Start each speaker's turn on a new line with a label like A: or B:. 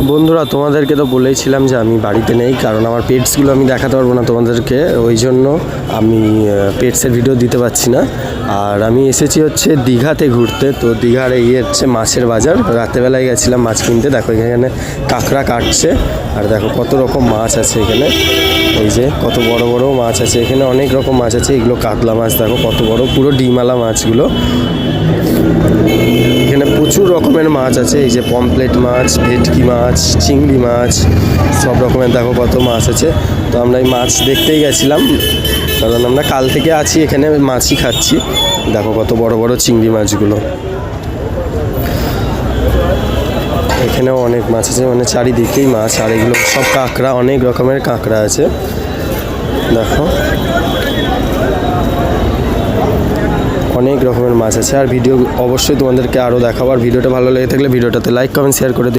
A: বন্ধুরা, তোমাদেরকে তো বলেইছিলাম যে আমি বাড়িতে নেই, কারণ আমার পেটসগুলো আমি দেখাতে পারবো না তোমাদেরকে, ওই জন্য আমি পেটসের ভিডিও দিতে পারছি না। আর আমি এসেছি হচ্ছে দীঘাতে ঘুরতে। তো দীঘার এই হচ্ছে মাছের বাজার, রাতেবেলায় গেছিলাম মাছ কিনতে। দেখো এখানে কাঁকড়া কাটছে, আর দেখো কত রকম মাছ আছে এখানে। এই যে কত বড় বড় মাছ আছে এখানে, অনেক রকম মাছ আছে। এগুলো কাতলা মাছ, দেখো কত বড়, পুরো ডিমালা মাছগুলো। এখানে প্রচুর রকমের মাছ আছে, এই যে পমপ্লেট মাছ, ভেটকি মাছ, চিংড়ি মাছ, সব রকমের দেখো কত মাছ আছে। তো আমরা এই মাছ দেখতেই গেছিলাম, কারণ আমরা কাল থেকে আছি এখানে, মাছই খাচ্ছি। দেখো কত বড় বড় চিংড়ি মাছগুলো। এখানেও অনেক মাছ আছে, মানে চারিদিকেই মাছ। আর এগুলো সব কাঁকড়া, অনেক রকমের কাঁকড়া আছে দেখো, অনেক রকমের মাছ আছে। আর ভিডিও অবশ্যই তোমাদেরকে আরও দেখাবো। আর ভিডিওটা ভালো লেগে থাকলে ভিডিওটাতে লাইক কমেন্ট শেয়ার করে দিও।